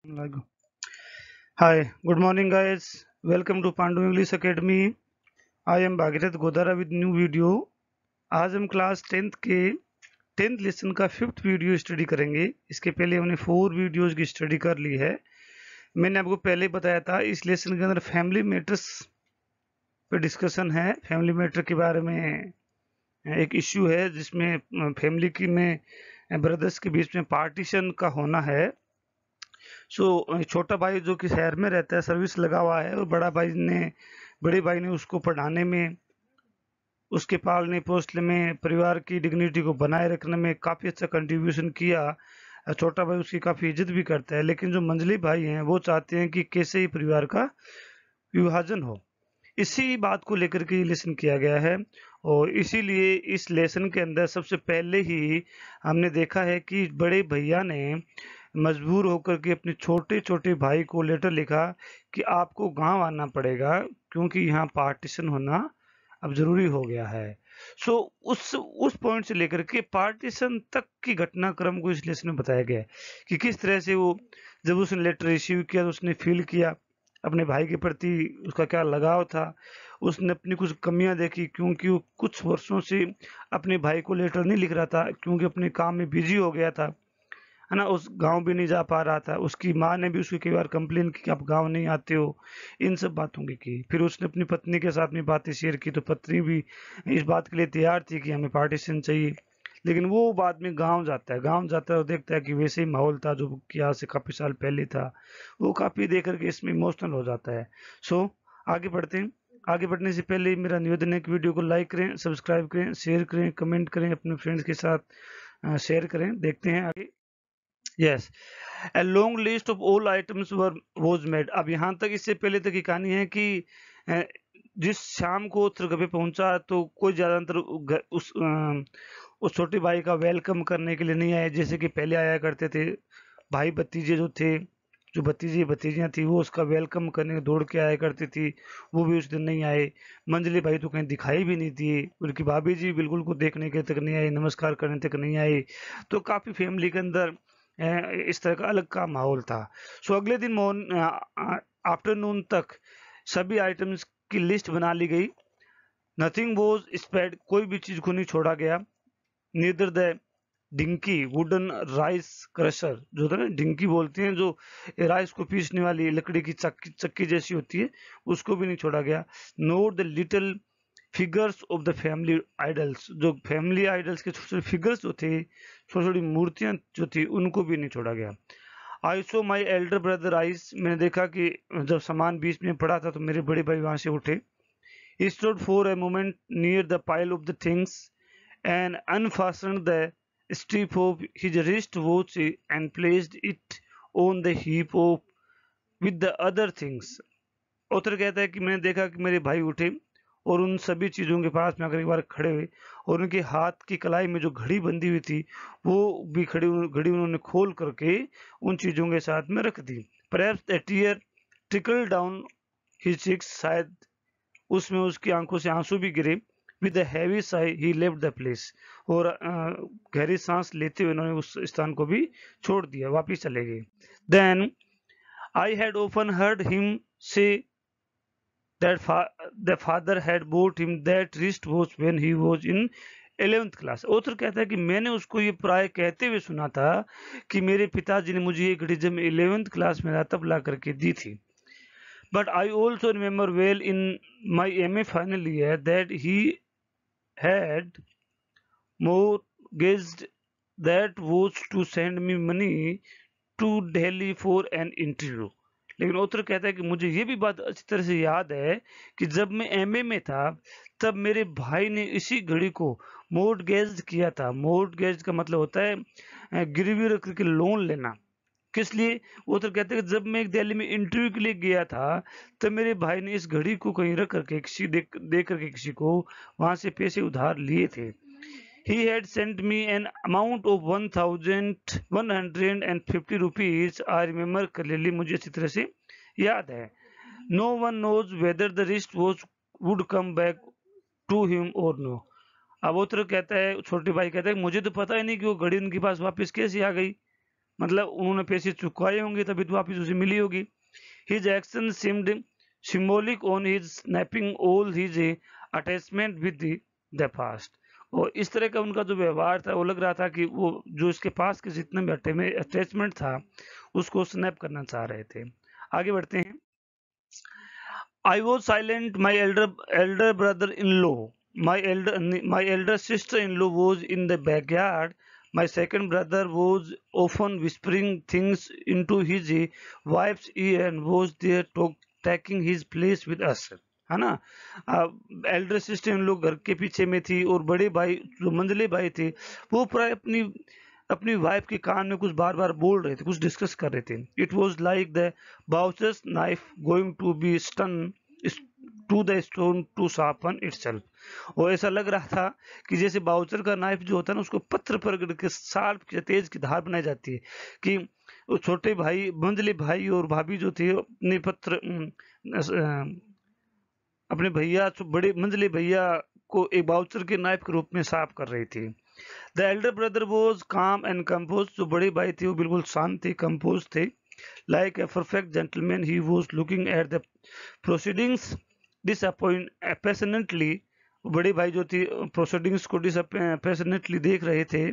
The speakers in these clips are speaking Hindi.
Like- Hi, good morning, guys. Welcome to Pandu English Academy. I am Bhagirath Godara with new video. आज हम क्लास 10th के 10th लेसन का 5th वीडियो स्टडी करेंगे। इसके पहले हमने 4 वीडियोस की स्टडी कर ली है। मैंने आपको पहले बताया था इस लेसन के अंदर फैमिली मैटर्स पे डिस्कशन है। फैमिली मैटर के बारे में एक इश्यू है जिसमें फैमिली की में ब्रदर्स के बीच में पार्टीशन का होना है। छोटा भाई जो कि शहर में रहता है, सर्विस लगा हुआ है, और बड़े भाई ने उसको पढ़ाने में, उसके पालने पोसने में, परिवार की डिग्निटी को बनाए रखने में काफी अच्छा कंट्रीब्यूशन किया। छोटा भाई उसकी काफी इज्जत भी करता है, लेकिन जो मंझली भाई हैं वो चाहते हैं कि कैसे ही परिवार का विभाजन हो। इसी बात को लेकर के लेसन किया गया है, और इसीलिए इस लेसन के अंदर सबसे पहले ही हमने देखा है कि बड़े भैया ने मजबूर होकर के अपने छोटे छोटे भाई को लेटर लिखा कि आपको गांव आना पड़ेगा क्योंकि यहाँ पार्टीशन होना अब जरूरी हो गया है। सो उस पॉइंट से लेकर के पार्टीशन तक की घटनाक्रम को इस लेसन में बताया गया है कि किस तरह से वो, जब उसने लेटर रिसीव किया तो उसने फील किया अपने भाई के प्रति, उसका क्या लगाव था। उसने अपनी कुछ कमियां देखी क्योंकि वो कुछ वर्षों से अपने भाई को लेटर नहीं लिख रहा था क्योंकि अपने काम में बिजी हो गया था, है ना। उस गांव भी नहीं जा पा रहा था। उसकी माँ ने भी उसकी कई बार कंप्लेन की कि आप गांव नहीं आते हो। इन सब बातों की फिर उसने अपनी पत्नी के साथ में बातें शेयर की, तो पत्नी भी इस बात के लिए तैयार थी कि हमें पार्टीशन चाहिए। लेकिन वो बाद में गांव जाता है और देखता है कि वैसे ही माहौल था जो कि आज से काफी साल पहले था। वो काफी देख करके इसमें इमोशनल हो जाता है। सो आगे बढ़ते हैं। आगे बढ़ने से पहले मेरा निवेदन है कि वीडियो को लाइक करें, सब्सक्राइब करें, शेयर करें, कमेंट करें, अपने फ्रेंड्स के साथ शेयर करें। देखते हैं आगे। Yes, a long list of all items were was made. अब यहाँ तक, इससे पहले तक की कहानी है कि अ, जिस शाम को उत्तर पे पहुंचा तो कोई ज्यादातर उस छोटे भाई का वेलकम करने के लिए नहीं आए जैसे कि पहले आया करते थे। भाई भतीजे जो थे, जो भतीजे भतीजियां थी, वो उसका वेलकम करने दौड़ के आया करती थी। वो भी उस दिन नहीं आए। मंजली भाई तो कहीं दिखाई भी नहीं दिए। उनकी भाभी जी बिल्कुल को देखने के तक नहीं आई, नमस्कार करने तक नहीं आई। तो काफी फैमिली के अंदर इस तरह का अलग का माहौल था। सो अगले दिन आफ्टरनून तक सभी आइटम्स की लिस्ट बना ली गई। नथिंग वॉज स्पेड, कोई भी चीज को नहीं छोड़ा गया। Neither the dinky wooden rice crusher, जो होता है ना डिंकी बोलते हैं, जो राइस को पीसने वाली लकड़ी की चक्की चक्की जैसी होती है, उसको भी नहीं छोड़ा गया। Note the little figures of the family idols, जो फैमिली आइडल्स के छोटे छोटे फिगर्स जो थे, छोटी छोटी मूर्तियां जो थी, उनको भी नहीं छोड़ा गया। आई सो माई एल्डर ब्रदर आइस, मैंने देखा कि जब सामान बीच में पड़ा था तो मेरे बड़े भाई वहां से उठे। He stood for a moment near the pile of the things and unfastened the strip of his wristwatch and placed it on the heap of with the other things. Author कहता है कि मैंने देखा कि मेरे भाई उठे और उन सभी चीजों के पास में आकर एक बार खड़े हुए, और उनके हाथ की कलाई में जो घड़ी बंधी हुई थी वो भी घड़ी उन्होंने खोल करके उन चीजों के साथ में रख दी। Perhaps a tear trickled down his cheeks, शायद उसमें उसकी आंखों से आंसू भी गिरे। With heavy Sai he left the place, और गहरी सांस लेते हुए उन्होंने उस स्थान को भी छोड़ दिया, वापिस चले गए। Then I had often heard him say that the father had bought him that wristwatch when he was in 11th class. Author कहता है कि मैंने उसको ये प्राय कहते हुए सुना था कि मेरे पिताजी ने मुझे ये घड़ी जब मैं 11th क्लास में था तब ला करके दी थी। But I also remember well in my MA final year that he had mortgaged that was to send me money to Delhi for an interview। लेकिन उत्तर कहता है कि मुझे ये भी बात अच्छी तरह से याद है कि जब मैं एमए में था तब मेरे भाई ने इसी घड़ी को मोर्टगेज किया था। मोर्टगेज का मतलब होता है गिरवी रख के लोन लेना। किस लिए? वो तो कहते हैं कि जब मैं एक दिल्ली में इंटरव्यू के लिए गया था तब मेरे भाई ने इस घड़ी को कहीं रख करके दे करके किसी को वहां से पैसे उधार लिए थे। He had sent me an amount of 1150 rupees. I remember clearly, मुझे अच्छी तरह से याद है। No one knows whether the wristwatch would come back to him or no। अब वो तो कहता है, छोटे भाई कहता है मुझे तो पता ही नहीं कि वो घड़ी उनके पास वापस कैसे आ गई। मतलब उन्होंने पैसे चुकाए होंगे तभी तो वापिस उसे मिली होगी। His action seemed symbolic on his snapping all his attachment with the past। और इस तरह का उनका जो व्यवहार था वो लग रहा था कि वो जो इसके पास के जितने भी अटैचमेंट था उसको स्नैप करना चाह रहे थे। आगे बढ़ते हैं। I was silent. My elder brother-in-law, my elder sister-in-law was in the backyard. My second brother was often whispering things into his wife's ear and was there taking his place with us। है ना। एल्डर सिस्टर इन लोग घर के पीछे में थी और बड़े भाई जो मंझले भाई थे वो प्राय अपनी अपनी वाइफ के कान में कुछ बार बार बोल रहे थे, कुछ डिस्कस कर रहे थे। It was like the butcher's knife going to be stun to the stone to sharpen itself. और ऐसा लग रहा था कि जैसे बाउचर का नाइफ जो होता है ना उसको पत्थर पर के शार्प तेज की धार बनाई जाती है कि वो छोटे भाई मंझले भाई और भाभी जो थे अपने अपने भैया बड़े मंझले भैया को एक बाउचर के नाइफ के रूप में साफ कर रही थी। द एल्डर ब्रदर वॉज काम एंड कंपोज। जो बड़े भाई थे वो बिल्कुल शांत थे, कंपोज थे। Like a perfect gentleman he was looking at the proceedings disappointedly. बड़े भाई जो थे प्रोसीडिंग्स को डिसअपॉइंटेडली देख रहे थे,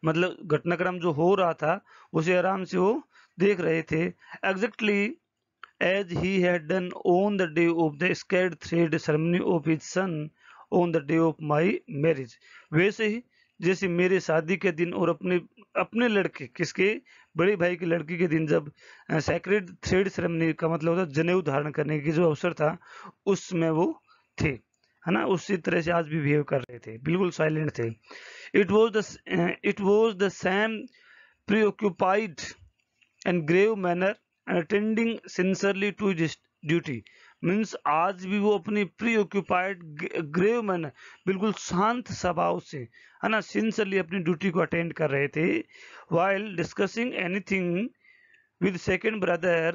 मतलब घटनाक्रम जो हो रहा था उसे आराम से वो देख रहे थे। Exactly as he had done on the day of the scared thread ceremony of his son on the day of my marriage। वैसे ही जैसे मेरे शादी के दिन और अपने लड़के किसके बड़े भाई के लड़की के दिन जब सैक्रेड थ्रेड सेरेमनी का मतलब होता जनेऊ धारण करने की जो अवसर था उसमें वो थे, है ना। उसी तरह से आज भी बिहेव कर रहे थे, बिल्कुल साइलेंट थे। It was the same preoccupied and grave manner and attending sincerely to his duty। Means आज भी वो अपनी प्री ऑक्यूपाइड ग्रेव मैन बिल्कुल शांत स्वभाव से, है ना, सिंसियरली अपनी ड्यूटी को अटेंड कर रहे थे। while discussing anything with second brother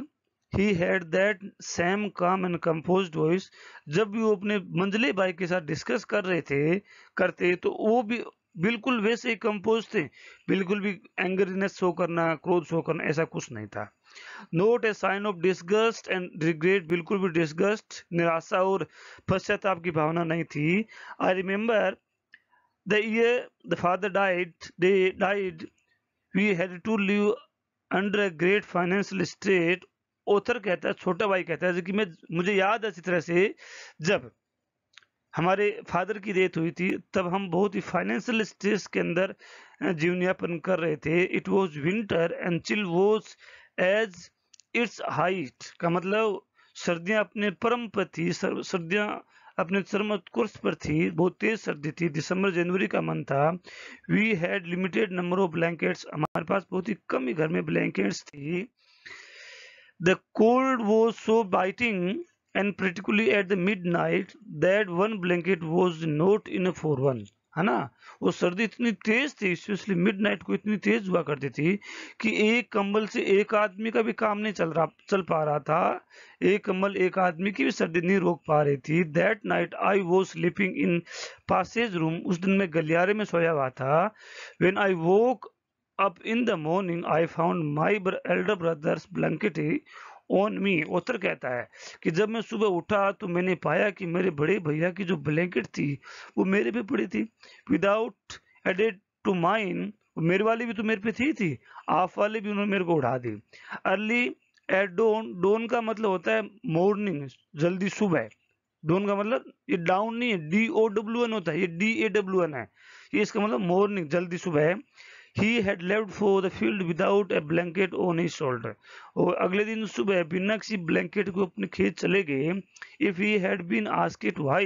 he had that same calm and composed voice। जब भी वो अपने मंझले भाई के साथ डिस्कस कर रहे थे करते तो वो भी बिल्कुल वैसे ही कंपोज थे, बिल्कुल भी एंगरीनेस शो करना, क्रोध शो करना ऐसा कुछ नहीं था। Not a sign of disgust and regret. बिल्कुल भी डिस्गस्ट, निराशा और पश्चाताप की भावना नहीं थी। I remember the year the father died we had to live under a great financial state. Author कहता है, छोटा भाई कहता है कि मुझे याद है अच्छी तरह से जब हमारे फादर की डेथ हुई थी तब हम बहुत ही फाइनेंशियल स्ट्रेस के अंदर जीवन यापन कर रहे थे। It was winter and chill was as its height. का मतलब सर्दियां अपने परम पर थी, सर्दियां अपने चरमोत्कर्ष पर थी, बहुत तेज सर्दी थी। दिसंबर जनवरी का मंथ था। We had limited number of blankets. हमारे पास बहुत ही कम ही घर में ब्लैंकेट्स थी। The cold was so biting and particularly at the midnight that one blanket was not enough for one। है ना, वो सर्दी इतनी तेज थी, स्पेशली मिडनाइट को इतनी तेज हुआ करती थी कि एक कंबल से एक आदमी का भी काम नहीं चल पा रहा था। एक कंबल एक आदमी की भी सर्दी नहीं रोक पा रही थी। That night I was sleeping in passage room. उस दिन मैं गलियारे में सोया हुआ था। When I woke up in the morning I found my elder brother's blanket on me. Author कहता है कि जब मैं सुबह उठा तो मैंने पाया कि मेरे बड़े भैया की जो ब्लैंकेट थी वो मेरे पे पड़ी थी। विदाउट एडेड टू माइन, मेरे वाली भी तो मेरे पे थी, आप वाली भी उन्होंने मेरे को उड़ा दी। अर्ली एट डोन, डोन का मतलब होता है मॉर्निंग, जल्दी सुबह। डोन का मतलब ये डाउन नहीं है, DOWN होता है, ये DAWN है, ये इसका मतलब मॉर्निंग, जल्दी सुबह। He had left for the field without a blanket on his shoulder। और अगले दिन सुबह बिना किसी ब्लैंकेट को अपने खेत चले गए। If he had been asked why,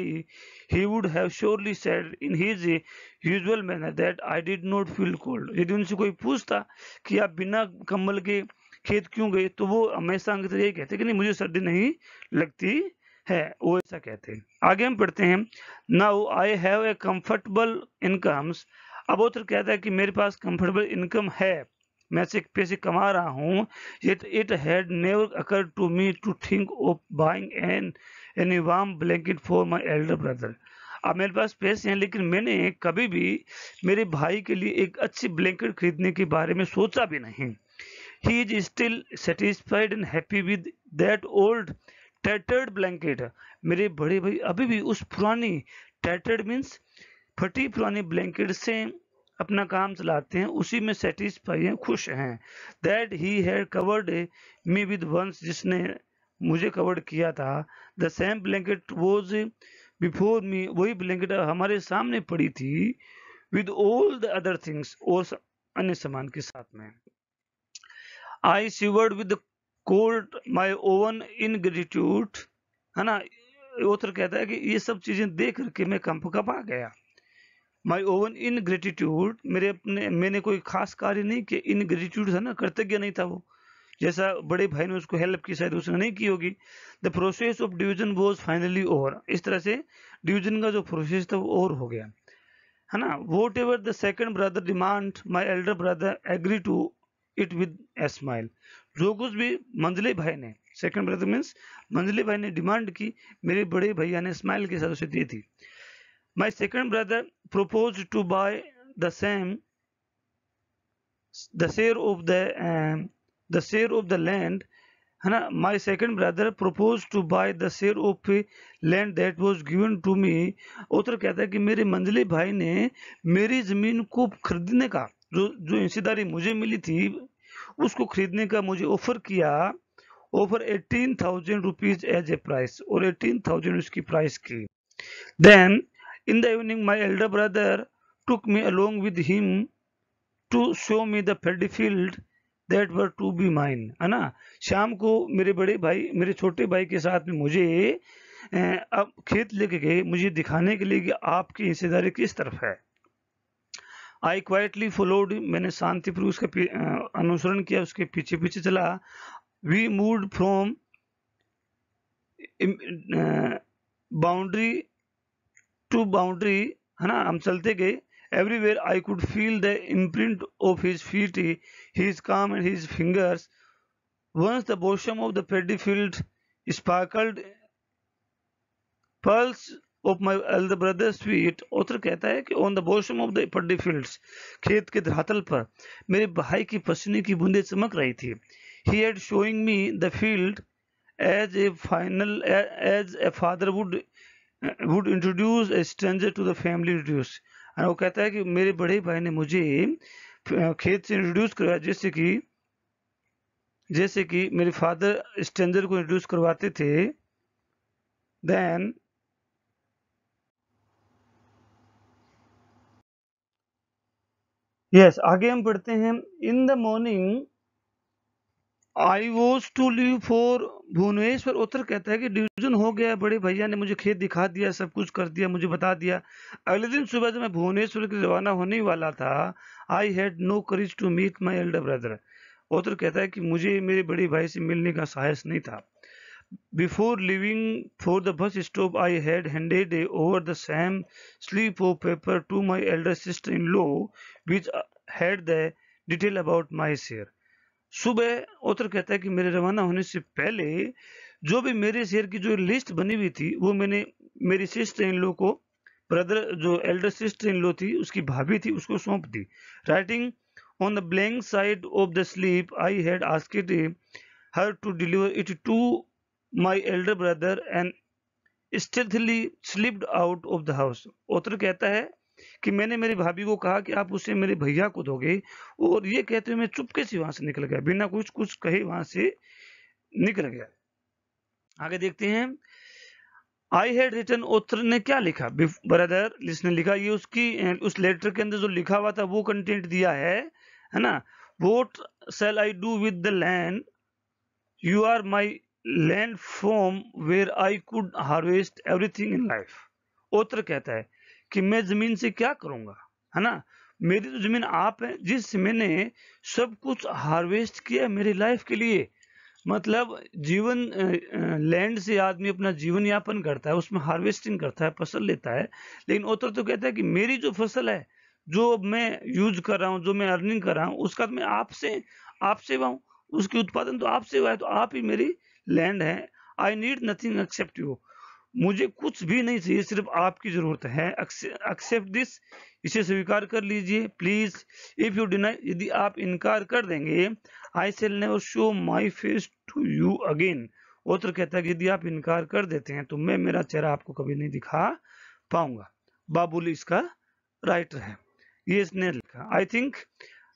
he would have surely said in his usual manner that I did not feel cold। यदि उनसे कोई पूछता कि आप बिना कंबल के खेत क्यों गए तो वो हमेशा यही कहते कि नहीं मुझे सर्दी नहीं लगती है, वो ऐसा कहते हैं। आगे हम पढ़ते हैं। Now I have a comfortable incomes. अब ऑथर कहता है कि मेरे पास कंफर्टेबल इनकम है, मैं से पैसे कमा रहा हूँ। It had never occurred to me to think of buying any warm blanket for my elder brother. अब मेरे पास पैसे हैं, लेकिन मैंने कभी भी मेरे भाई के लिए एक अच्छी ब्लैंकेट खरीदने के बारे में सोचा भी नहीं। He is still satisfied and happy with that old tattered blanket. मेरे बड़े भाई अभी भी उस पुरानी, tattered means फटी पुरानी ब्लैंकेट से अपना काम चलाते हैं, उसी में सेटिस्फाई हैं, खुश हैं। That he had covered me with once, जिसने मुझे कवर्ड किया था। The same blanket was before me, वही ब्लैंकेट हमारे सामने पड़ी थी, with all the other things, और अन्य सामान के साथ में। I shivered with cold my own in gratitude, है ना। ऑथर कहता है कि ये सब चीजें देख करके मैं कंप कपा गया। माई ओवन इन ग्रेटिट्यूड, मैंने कोई खास कार्य नहीं किया। इन ग्रेटिट्यूड था ना, कृतज्ञ नहीं था वो, जैसा बड़े भाई ने उसको हेल्प की शायद उसने नहीं की होगी। The process of division was finally over, इस तरह से डिवीजन का जो प्रोसेस था वो ओवर हो गया, है ना। Whatever the second brother demand my elder brother agree to it with a smile, जो कुछ भी मंझले भाई ने, सेकंड ब्रदर मीन्स मंझले भाई ने डिमांड की, मेरे बड़े भैया ने स्माइल के साथ उसे दी थी। My second brother proposed to buy the share of the land, है ना। My second brother proposed to buy the share of land that was given to me. Author कहता है कि मेरे मंझले भाई ने मेरी जमीन को खरीदने का, जो हिस्सेदारी मुझे मिली थी उसको खरीदने का मुझे ऑफर किया। Offer 18,000 rupees as a price, और 18,000 उसकी प्राइस की। Then in the evening my elder brother took me along with him to show me the paddy field that were to be mine, है ना। शाम को मेरे बड़े भाई, मेरे छोटे भाई के साथ में मुझे अब खेत लेके गए, मुझे दिखाने के लिए कि आपकी हिस्सेदारी किस तरफ है। आई क्वाइटली फॉलोड, मैंने शांतिपूर्वक उसका अनुसरण किया, उसके पीछे पीछे चला। We moved from boundary to boundary, है ना, हम चलते गए। Everywhere I could feel the imprint of his feet, his calm and his fingers. Once the bottom of the paddy field sparkled pulse of my elder brother's feet. Author कहता है कि on the bottom of the paddy fields, खेत के धरातल पर मेरे भाई की पसीने की बूंदें चमक रही थी। He had showing me the field as a father would introduce a stranger to the family reduce। वो कहता है कि मेरे बड़े भाई ने मुझे खेत से इंट्रोड्यूस करवाया, जैसे कि मेरे फादर स्ट्रेंजर को इंट्रोड्यूस करवाते थे। देन यस, आगे हम पढ़ते हैं। In the morning I was to leave for Bhubaneswar. उत्तर कहता है कि डिवीजन हो गया, बड़े भैया ने मुझे खेत दिखा दिया, सब कुछ कर दिया, मुझे बता दिया। अगले दिन सुबह जब मैं भुवनेश्वर के रवाना होने वाला था, I had no courage to meet my elder brother. उत्तर कहता है कि मुझे मेरे बड़े भाई से मिलने का साहस नहीं था। Before leaving for the bus stop I had handed over the same slip of paper to my elder sister in law which had the detail about my share. सुबह ऑथर कहता है कि मेरे रवाना होने से पहले जो भी मेरे शेयर की जो लिस्ट बनी हुई थी वो मैंने मेरी सिस्टर इन लॉ को, ब्रदर जो एल्डर सिस्टर इन लॉ थी, उसकी भाभी थी, उसको सौंप दी। Writing on the blank side of the slip I had asked her to deliver it to my elder brother and stealthily slipped out of the house. Author कहता है कि मैंने मेरी भाभी को कहा कि आप उसे मेरे भैया को दोगे, और ये कहते हुए मैं चुपके से वहां से निकल गया, बिना कुछ कहे वहां से निकल गया। आगे देखते हैं। आई हैड रिटन, ऑथर ने क्या लिखा, ब्रदर जिसने लिखा, ये उसकी उस लेटर के अंदर जो लिखा हुआ था वो कंटेंट दिया है ना। What shall I do with the land, you are my land from where I could harvest everything in life. Author कहता है कि मैं जमीन से क्या करूंगा, है ना। मेरी तो जमीन आप है, जिससे मैंने सब कुछ हार्वेस्ट किया मेरी लाइफ के लिए। मतलब जीवन, लैंड से आदमी अपना जीवन यापन करता है, उसमें हार्वेस्टिंग करता है, फसल लेता है। लेकिन ऑथर तो कहता है कि मेरी जो फसल है, जो मैं यूज कर रहा हूँ, जो मैं अर्निंग कर रहा हूँ, उसका मैं आपसे हुआ हूँ, उसकी उत्पादन तो आपसे हुआ है, तो आप ही मेरी लैंड है। I need nothing accept you. मुझे कुछ भी नहीं चाहिए, सिर्फ आपकी जरूरत है। एक्सेप्ट दिस, इसे स्वीकार कर लीजिए प्लीज। इफ यू डिनाई, यदि आप इनकार कर देंगे, I shall never show my face to you again. Author कहता है कि यदि आप इनकार कर देते हैं तो मैं मेरा चेहरा आपको कभी नहीं दिखा पाऊंगा। बाबुल इसका राइटर है, ये इसने लिखा। आई थिंक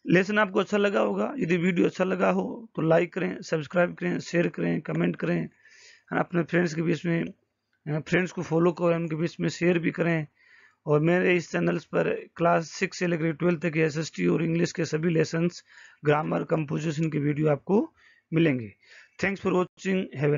लेसन आपको अच्छा लगा होगा। यदि वीडियो अच्छा लगा हो तो लाइक करें, सब्सक्राइब करें, शेयर करें, कमेंट करें, अपने फ्रेंड्स के बीच में, फ्रेंड्स को फॉलो करें, उनके बीच में शेयर भी करें। और मेरे इस चैनल्स पर क्लास 6 से लेकर 12 तक के SST और इंग्लिश के सभी लेसन्स, ग्रामर, कंपोजिशन की वीडियो आपको मिलेंगे। Thanks for watching. हैव